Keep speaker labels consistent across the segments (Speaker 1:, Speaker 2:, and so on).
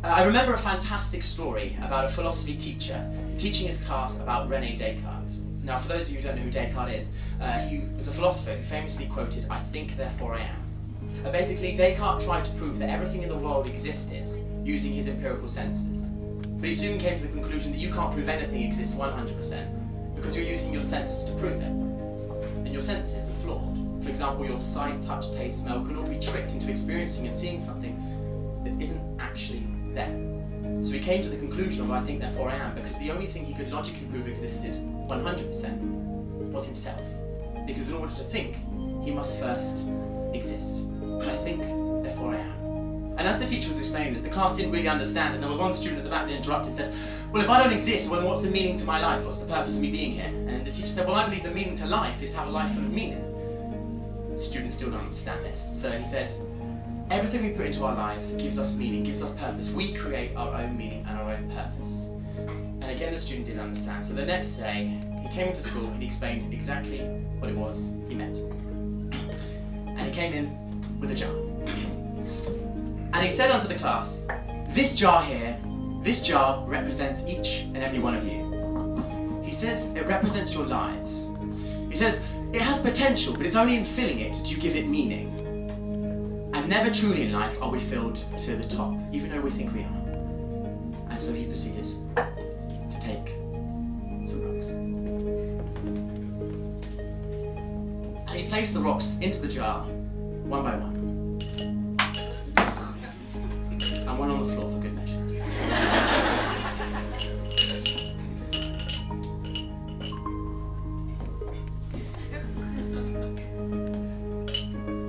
Speaker 1: I remember a fantastic story about a philosophy teacher teaching his class about René Descartes. Now, for those of you who don't know who Descartes is, he was a philosopher who famously quoted, "I think, therefore I am." Basically, Descartes tried to prove that everything in the world existed using his empirical senses. But he soon came to the conclusion that you can't prove anything exists 100% because you're using your senses to prove it. And your senses are flawed. For example, your sight, touch, taste, smell can all be tricked into experiencing and seeing something that isn't actually there. So he came to the conclusion of "I think, therefore I am," because the only thing he could logically prove existed 100% was himself. Because in order to think, he must first exist. I think, therefore I am. And as the teacher was explaining this, the class didn't really understand, and there was one student at the back that interrupted and said, "Well, if I don't exist, well, then what's the meaning to my life? What's the purpose of me being here?" And the teacher said, "Well, I believe the meaning to life is to have a life full of meaning." The students still don't understand this. So he said, "Everything we put into our lives gives us meaning, gives us purpose. We create our own meaning and our own purpose." And again, the student didn't understand. So the next day, he came into school and he explained exactly what it was he meant. And he came in with a jar. And he said unto the class, "This jar here, this jar represents each and every one of you." He says it represents your lives. He says it has potential, but it's only in filling it do you give it meaning. And never truly in life are we filled to the top, even though we think we are. And so he proceeded to take some rocks. And he placed the rocks into the jar, one by one. And one on the floor for good measure.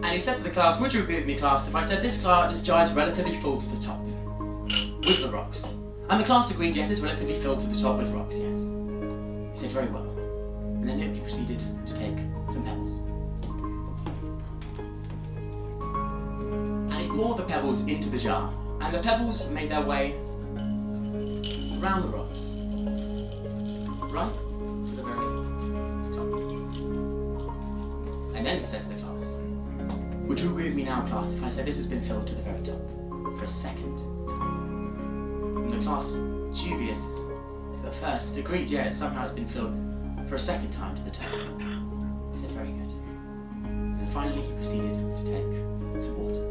Speaker 1: And he said to the class, "Would you agree with me, class, if I said this jar is relatively full to the top with the rocks?" And the class agreed, "Yes, it's relatively filled to the top with rocks, yes." He said, "Very well." And then he proceeded to take some pebbles. And he poured the pebbles into the jar. And the pebbles made their way around the rocks, right to the very top. And then he said to the class, "Would you agree with me now, class, if I said this has been filled to the very top for a second time?" And the class, dubious at first, agreed, "Yeah, it somehow has been filled for a second time to the top." He said, "Very good." And then finally he proceeded to take some water.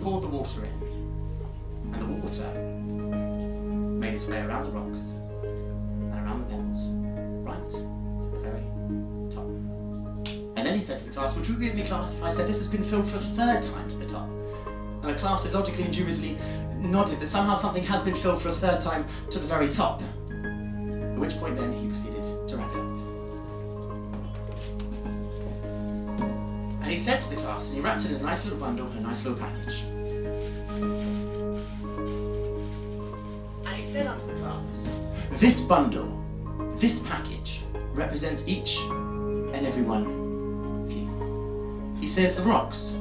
Speaker 1: Poured the water in, and the water made its way around the rocks and around the pebbles, right to the very top. And then he said to the class, "Would you agree with me, class, if I said this has been filled for a third time to the top?" And the class had logically and dubiously nodded that somehow something has been filled for a third time to the very top. At which point then he proceeded to wrap it up. And he said to the class, and he wrapped it in a nice little bundle, a nice little package. And he said unto the class, "This bundle, this package, represents each and every one of you." He says the rocks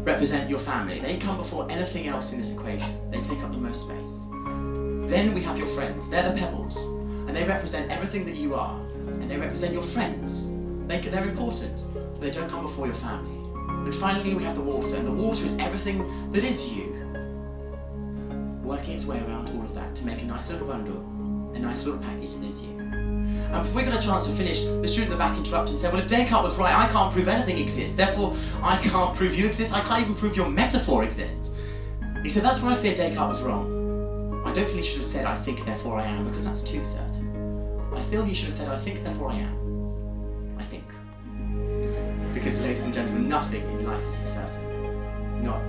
Speaker 1: represent your family. They come before anything else in this equation. They take up the most space. Then we have your friends. They're the pebbles, and they represent everything that you are, and they represent your friends. They're important, but they don't come before your family. And finally we have the water, and the water is everything that is you, working its way around all of that to make a nice little bundle, a nice little package that is you. And before we got a chance to finish, the student at the back interrupted and said, "Well, if Descartes was right, I can't prove anything exists, therefore I can't prove you exist, I can't even prove your metaphor exists." He said, "That's where I fear Descartes was wrong. I don't feel he should have said, 'I think, therefore I am,' because that's too certain. I feel he should have said, 'I think, therefore I am.' I think." Because, ladies and gentlemen, nothing in life is for certain. Not